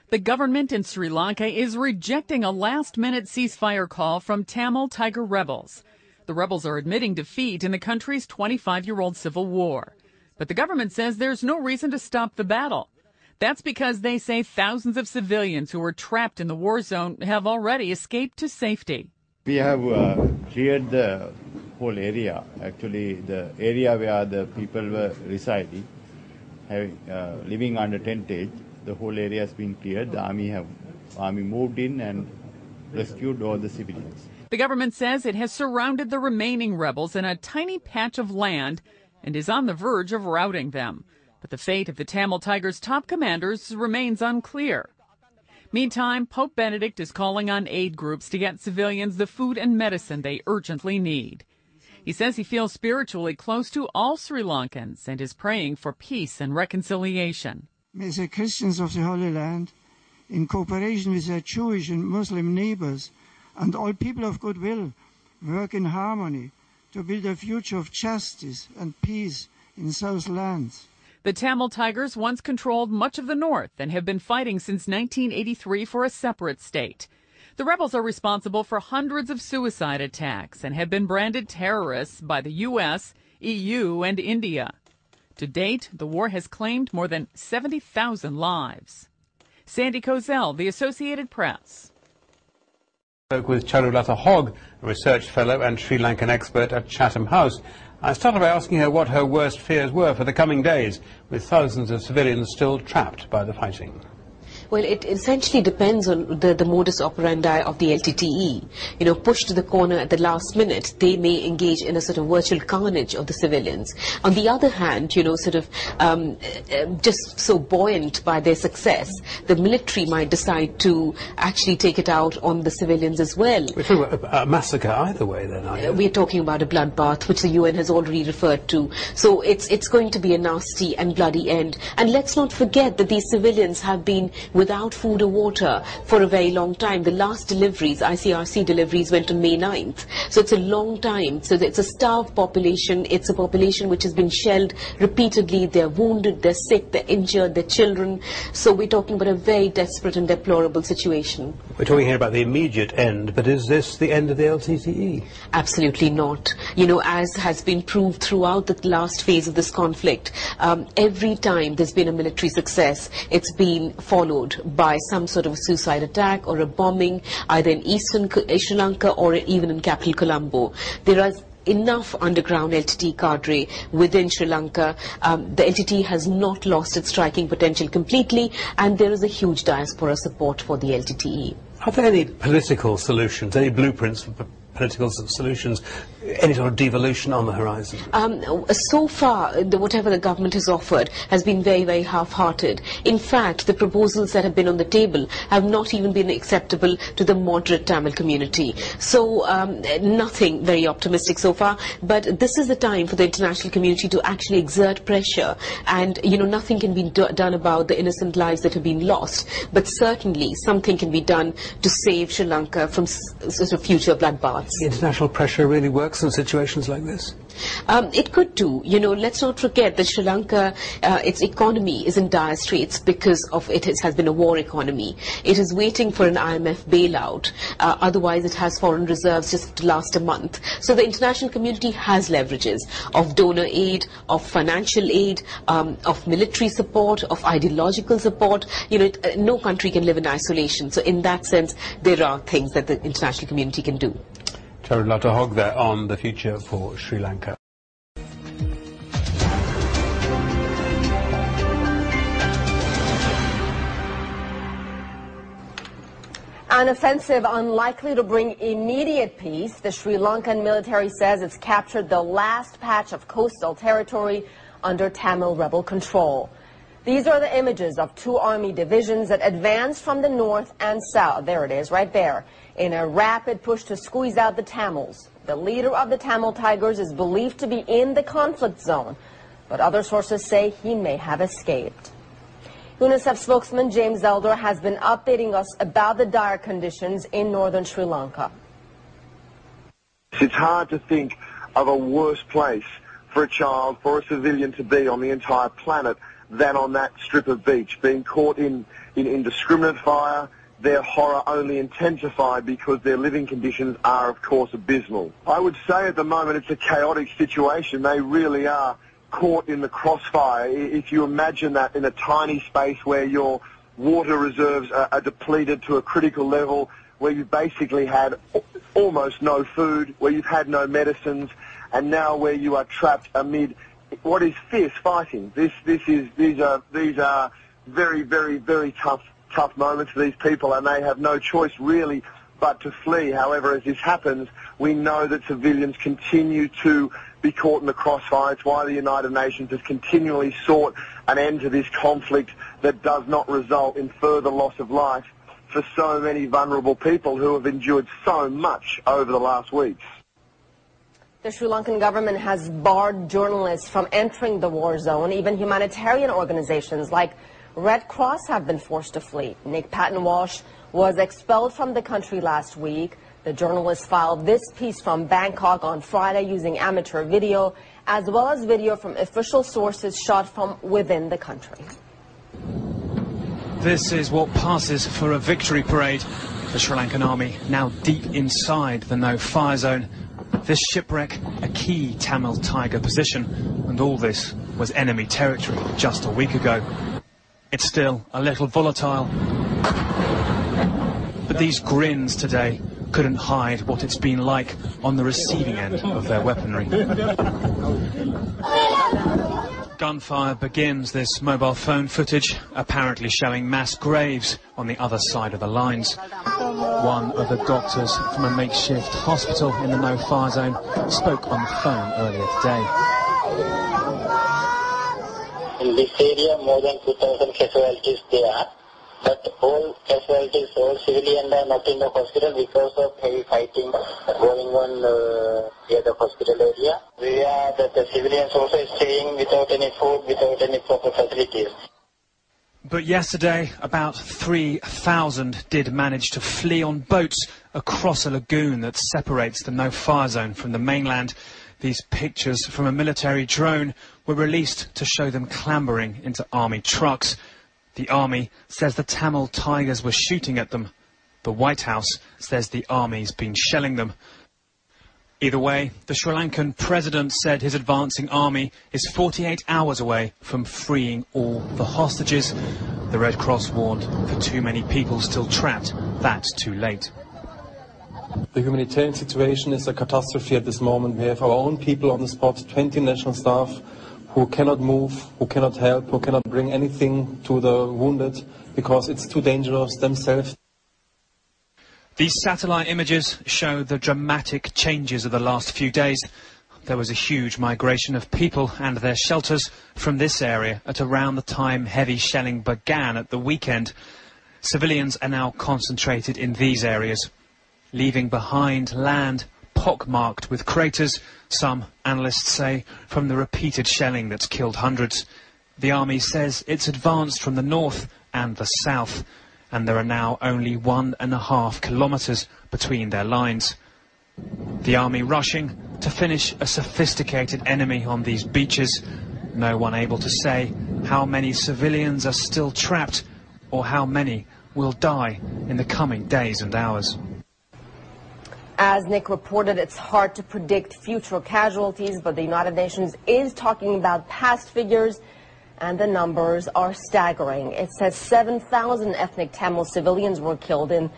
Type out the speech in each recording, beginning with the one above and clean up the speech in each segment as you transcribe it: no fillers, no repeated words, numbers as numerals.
The government in Sri Lanka is rejecting a last-minute ceasefire call from Tamil Tiger rebels. The rebels are admitting defeat in the country's 25-year-old civil war. But the government says there's no reason to stop the battle. That's because they say thousands of civilians who were trapped in the war zone have already escaped to safety. We have cleared the whole area. Actually, the area where the people were residing, living under tentage, the whole area has been cleared. The army moved in and rescued all the civilians. The government says it has surrounded the remaining rebels in a tiny patch of land and is on the verge of routing them. But the fate of the Tamil Tigers' top commanders remains unclear. Meantime, Pope Benedict is calling on aid groups to get civilians the food and medicine they urgently need. He says he feels spiritually close to all Sri Lankans and is praying for peace and reconciliation. May the Christians of the Holy Land, in cooperation with their Jewish and Muslim neighbors and all people of goodwill, work in harmony to build a future of justice and peace in those lands. The Tamil Tigers once controlled much of the north and have been fighting since 1983 for a separate state. The rebels are responsible for hundreds of suicide attacks and have been branded terrorists by the U.S., EU, and India. To date, the war has claimed more than 70,000 lives. Sandy Kozel, The Associated Press. Spoke with Charulata Hogg, a research fellow and Sri Lankan expert at Chatham House. I started by asking her what her worst fears were for the coming days, with thousands of civilians still trapped by the fighting. Well, it essentially depends on the modus operandi of the LTTE. You know, pushed to the corner at the last minute, they may engage in a sort of virtual carnage of the civilians. On the other hand, you know, sort of just so buoyant by their success, the military might decide to actually take it out on the civilians as well. We're talking about a massacre either way then, are you? We're talking about a bloodbath, which the UN has already referred to. So it's going to be a nasty and bloody end. And let's not forget that these civilians have been without food or water for a very long time. The last deliveries, ICRC deliveries, went on May 9th. So it's a long time. So it's a starved population. It's a population which has been shelled repeatedly. They're wounded, they're sick, they're injured, they're children. So we're talking about a very desperate and deplorable situation. We're talking here about the immediate end, but is this the end of the LTTE? Absolutely not. You know, as has been proved throughout the last phase of this conflict, every time there's been a military success, it's been followed by some sort of a suicide attack or a bombing, either in eastern Sri Lanka or even in capital Colombo. There are enough underground LTTE cadre within Sri Lanka. The LTTE has not lost its striking potential completely, and there is a huge diaspora support for the LTTE. Are there any political solutions, any blueprints for political solutions, any sort of devolution on the horizon? So far, whatever the government has offered has been very, very half-hearted. In fact, the proposals that have been on the table have not even been acceptable to the moderate Tamil community. So nothing very optimistic so far, but this is the time for the international community to actually exert pressure, and you know, nothing can be done about the innocent lives that have been lost, but certainly something can be done to save Sri Lanka from sort of future bloodbaths. International pressure really works in situations like this? It could do. You know, let's not forget that Sri Lanka, its economy is in dire straits because of it has been a war economy. It is waiting for an IMF bailout. Otherwise, it has foreign reserves just to last a month. So the international community has leverages of donor aid, of financial aid, of military support, of ideological support. You know, no country can live in isolation. So in that sense, there are things that the international community can do. Charulata Hogg there on the future for Sri Lanka. An offensive unlikely to bring immediate peace. The Sri Lankan military says it's captured the last patch of coastal territory under Tamil rebel control. These are the images of two army divisions that advanced from the north and south. There it is, right there, in a rapid push to squeeze out the Tamils. The leader of the Tamil Tigers is believed to be in the conflict zone, but other sources say he may have escaped. UNICEF spokesman James Elder has been updating us about the dire conditions in northern Sri Lanka. It's hard to think of a worse place for a child, for a civilian to be on the entire planet than on that strip of beach, being caught in indiscriminate fire, their horror only intensified because their living conditions are, of course, abysmal. I would say at the moment it's a chaotic situation. They really are caught in the crossfire. If you imagine that in a tiny space where your water reserves are depleted to a critical level, where you've basically had almost no food, where you've had no medicines, and now where you are trapped amid what is fierce fighting. These are very, very, very tough moments for these people, and they have no choice really but to flee. However, as this happens, we know that civilians continue to be caught in the crossfire. It's why the United Nations has continually sought an end to this conflict that does not result in further loss of life for so many vulnerable people who have endured so much over the last weeks. The Sri Lankan government has barred journalists from entering the war zone. Even humanitarian organizations like Red Cross have been forced to flee. Nick Pathmanathan was expelled from the country last week. The journalist filed this piece from Bangkok on Friday using amateur video, as well as video from official sources shot from within the country. This is what passes for a victory parade. The Sri Lankan army now deep inside the no-fire zone. This shipwreck, a key Tamil Tiger position, and all this was enemy territory just a week ago. It's still a little volatile, but these grins today couldn't hide what it's been like on the receiving end of their weaponry. Gunfire begins this mobile phone footage, apparently showing mass graves on the other side of the lines. One of the doctors from a makeshift hospital in the no-fire zone spoke on the phone earlier today. In this area, more than 2,000 casualties there, but all casualties, all civilians are not in the hospital because of heavy fighting going on near the hospital area. Where the civilians also staying without any food, without any proper facilities. But yesterday, about 3,000 did manage to flee on boats across a lagoon that separates the no-fire zone from the mainland. These pictures from a military drone were released to show them clambering into army trucks. The army says the Tamil Tigers were shooting at them. The White House says the army's been shelling them. Either way, the Sri Lankan president said his advancing army is 48 hours away from freeing all the hostages. The Red Cross warned for too many people still trapped, that's too late. The humanitarian situation is a catastrophe at this moment. We have our own people on the spot, 20 national staff, who cannot move, who cannot help, who cannot bring anything to the wounded because it's too dangerous themselves. These satellite images show the dramatic changes of the last few days. There was a huge migration of people and their shelters from this area at around the time heavy shelling began at the weekend. Civilians are now concentrated in these areas, leaving behind land pockmarked with craters, some analysts say, from the repeated shelling that's killed hundreds. The army says it's advanced from the north and the south, and there are now only 1.5 kilometres between their lines. The army rushing to finish a sophisticated enemy on these beaches. No one able to say how many civilians are still trapped or how many will die in the coming days and hours. As Nick reported, it's hard to predict future casualties, but the United Nations is talking about past figures, and the numbers are staggering. It says 7,000 ethnic Tamil civilians were killed in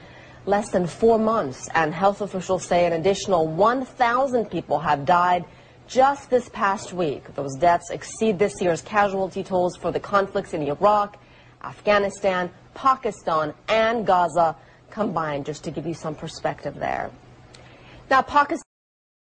less than 4 months, and health officials say an additional 1,000 people have died just this past week. Those deaths exceed this year's casualty totals for the conflicts in Iraq, Afghanistan, Pakistan, and Gaza combined, just to give you some perspective there. Now, Pakistan